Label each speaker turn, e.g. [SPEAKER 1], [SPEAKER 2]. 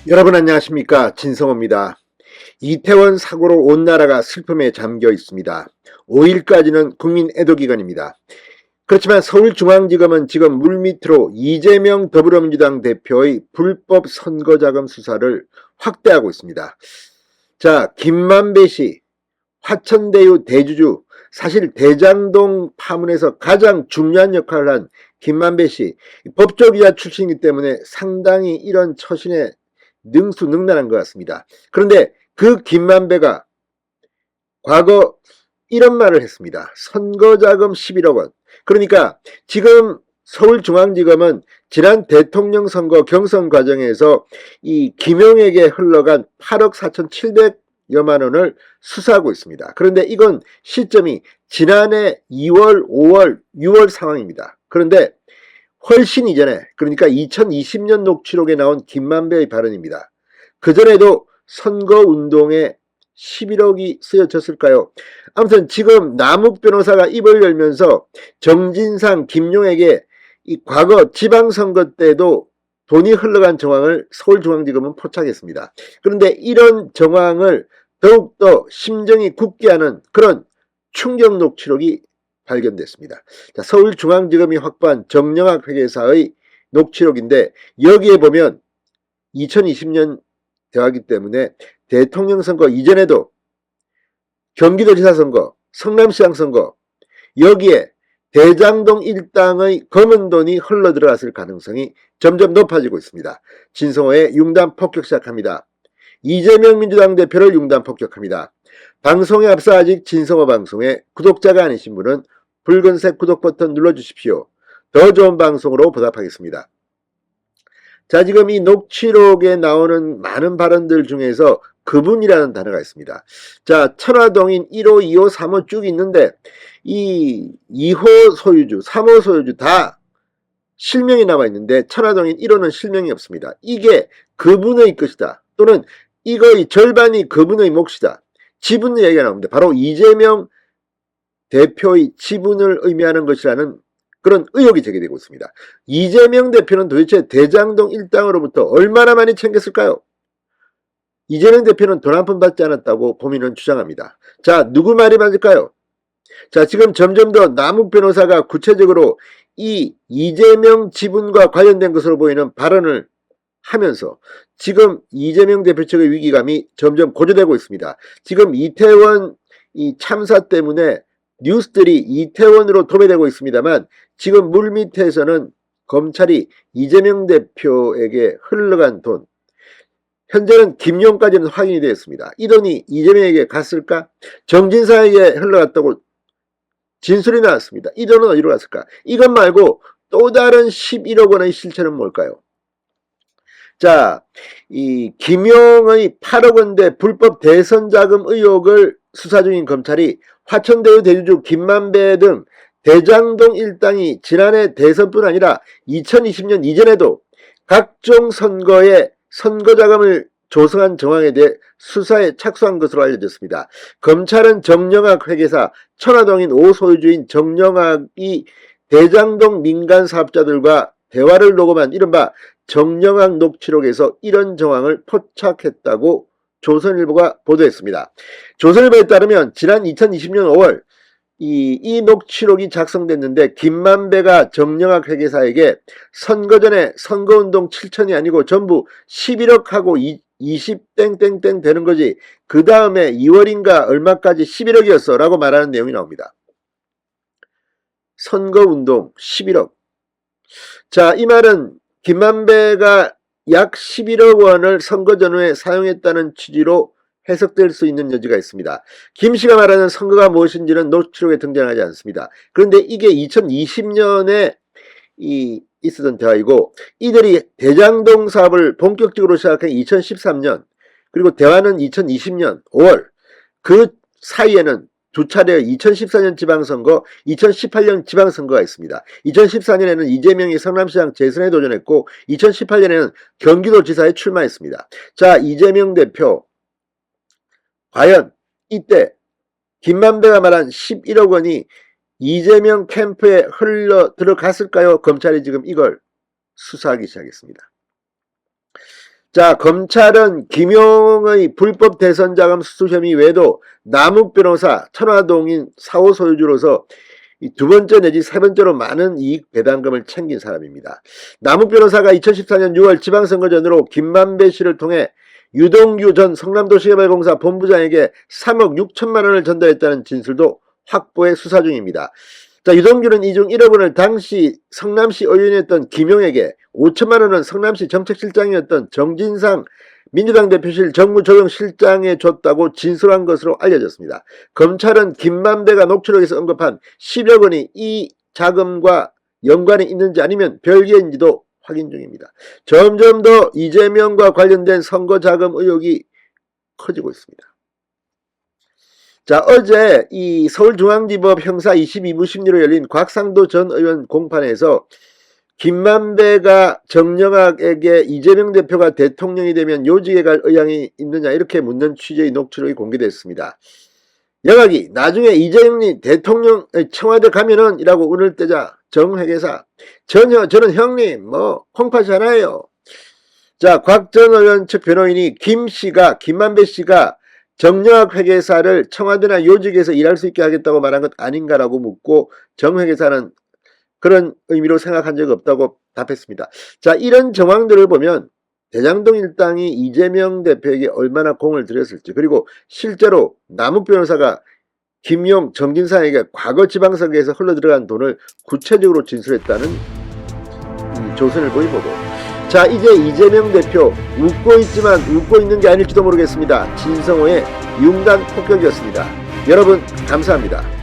[SPEAKER 1] 여러분 안녕하십니까, 진성호입니다. 이태원 사고로 온 나라가 슬픔에 잠겨 있습니다. 5일까지는 국민 애도기간입니다. 그렇지만 서울중앙지검은 지금 물밑으로 이재명 더불어민주당 대표의 불법 선거자금 수사를 확대하고 있습니다. 자, 김만배 씨, 화천대유 대주주, 사실 대장동 파문에서 가장 중요한 역할을 한 김만배 씨, 법조기자 출신이기 때문에 상당히 이런 처신에 능수능란한 것 같습니다. 그런데 그 김만배가 과거 이런 말을 했습니다. 선거자금 11억 원. 그러니까 지금 서울중앙지검은 지난 대통령 선거 경선 과정에서 이 김용에게 흘러간 8억 4,700여만 원을 수사하고 있습니다. 그런데 이건 시점이 지난해 2월, 5월, 6월 상황입니다. 그런데 훨씬 이전에, 그러니까 2020년 녹취록에 나온 김만배의 발언입니다. 그전에도 선거운동에 11억이 쓰여졌을까요? 아무튼 지금 남욱 변호사가 입을 열면서 정진상, 김용에게 이 과거 지방선거 때도 돈이 흘러간 정황을 서울중앙지검은 포착했습니다. 그런데 이런 정황을 더욱더 심정이 굳게 하는 그런 충격 녹취록이 발견됐습니다. 자, 서울중앙지검이 확보한 정영학 회계사의 녹취록인데 여기에 보면 2020년 대화기 때문에 대통령 선거 이전에도 경기도지사 선거, 성남시장 선거, 여기에 대장동 일당의 검은 돈이 흘러 들어갔을 가능성이 점점 높아지고 있습니다. 진성호의 융단 폭격 시작합니다. 이재명 민주당 대표를 융단 폭격합니다. 방송에 앞서 아직 진성호 방송에 구독자가 아니신 분은 붉은색 구독 버튼 눌러주십시오. 더 좋은 방송으로 보답하겠습니다. 자, 지금 이 녹취록에 나오는 많은 발언들 중에서 그분이라는 단어가 있습니다. 자, 천화동인 1호, 2호, 3호 쭉 있는데 이 2호 소유주, 3호 소유주 다 실명이 남아 있는데 천화동인 1호는 실명이 없습니다. 이게 그분의 것이다. 또는 이거의 절반이 그분의 몫이다. 지분 얘기가 나옵니다. 바로 이재명 대표의 지분을 의미하는 것이라는 그런 의혹이 제기되고 있습니다. 이재명 대표는 도대체 대장동 일당으로부터 얼마나 많이 챙겼을까요? 이재명 대표는 돈 한 푼 받지 않았다고 범인은 주장합니다. 자, 누구 말이 맞을까요? 자, 지금 점점 더 남욱 변호사가 구체적으로 이 이재명 지분과 관련된 것으로 보이는 발언을 하면서 지금 이재명 대표 측의 위기감이 점점 고조되고 있습니다. 지금 이태원 이 참사 때문에 뉴스들이 이태원으로 도배되고 있습니다만 지금 물밑에서는 검찰이 이재명 대표에게 흘러간 돈, 현재는 김용까지는 확인이 되었습니다. 이 돈이 이재명에게 갔을까? 정진상에게 흘러갔다고 진술이 나왔습니다. 이 돈은 어디로 갔을까? 이것 말고 또 다른 11억 원의 실체는 뭘까요? 자, 이 김용의 8억 원대 불법 대선 자금 의혹을 수사 중인 검찰이 화천대유 대주주 김만배 등 대장동 일당이 지난해 대선뿐 아니라 2020년 이전에도 각종 선거에 선거자금을 조성한 정황에 대해 수사에 착수한 것으로 알려졌습니다. 검찰은 정영학 회계사 천화동인 5 소유주인 정영학이 대장동 민간 사업자들과 대화를 녹음한 이른바 정영학 녹취록에서 이런 정황을 포착했다고 조선일보가 보도했습니다. 조선일보에 따르면 지난 2020년 5월 이 녹취록이 작성됐는데 김만배가 정영학 회계사에게 선거 전에 선거운동 7천이 아니고 전부 11억하고 20땡땡땡 되는 거지 그 다음에 2월인가 얼마까지 11억이었어 라고 말하는 내용이 나옵니다. 선거운동 11억. 자, 이 말은 김만배가 약 11억 원을 선거 전후에 사용했다는 취지로 해석될 수 있는 여지가 있습니다. 김 씨가 말하는 선거가 무엇인지는 녹취록에 등장하지 않습니다. 그런데 이게 2020년에 있었던 대화이고 이들이 대장동 사업을 본격적으로 시작한 2013년 그리고 대화는 2020년 5월 그 사이에는 두 차례의 2014년 지방선거, 2018년 지방선거가 있습니다. 2014년에는 이재명이 성남시장 재선에 도전했고 2018년에는 경기도지사에 출마했습니다. 자, 이재명 대표 과연 이때 김만배가 말한 11억 원이 이재명 캠프에 흘러 들어갔을까요? 검찰이 지금 이걸 수사하기 시작했습니다. 자, 검찰은 김용의 불법 대선 자금 수수 혐의 외에도 남욱 변호사, 천화동인 사호 소유주로서 두 번째 내지 세 번째로 많은 이익 배당금을 챙긴 사람입니다. 남욱 변호사가 2014년 6월 지방선거 전으로 김만배 씨를 통해 유동규 전 성남도시개발공사 본부장에게 3억 6천만 원을 전달했다는 진술도 확보해 수사 중입니다. 자, 유동규는 이 중 1억 원을 당시 성남시 의원이었던 김용에게, 5천만 원은 성남시 정책실장이었던 정진상 민주당 대표실 정무조정실장에 줬다고 진술한 것으로 알려졌습니다. 검찰은 김만배가 녹취록에서 언급한 10억 원이 이 자금과 연관이 있는지 아니면 별개인지도 확인 중입니다. 점점 더 이재명과 관련된 선거자금 의혹이 커지고 있습니다. 자, 어제 이 서울중앙지법 형사 22부 심리로 열린 곽상도 전 의원 공판에서 김만배가 정영학에게 이재명 대표가 대통령이 되면 요직에 갈 의향이 있느냐 이렇게 묻는 취재의 녹취록이 공개됐습니다. 영학이 나중에 이재명이 대통령 청와대 가면은 이라고 운을 떼자 정 회계사 전혀 저는 형님 뭐 콩팥이잖아요. 자, 곽 전 의원 측 변호인이 김만배 씨가 정영학 회계사를 청와대나 요직에서 일할 수 있게 하겠다고 말한 것 아닌가라고 묻고 정 회계사는 그런 의미로 생각한 적 없다고 답했습니다. 자, 이런 정황들을 보면 대장동 일당이 이재명 대표에게 얼마나 공을 들였을지, 그리고 실제로 남욱 변호사가 김용, 정진상에게 과거 지방선거에서 흘러들어간 돈을 구체적으로 진술했다는 조선일보의 보도. 자, 이제 이재명 대표 웃고 있지만 웃고 있는 게 아닐지도 모르겠습니다. 진성호의 융단 폭격이었습니다. 여러분 감사합니다.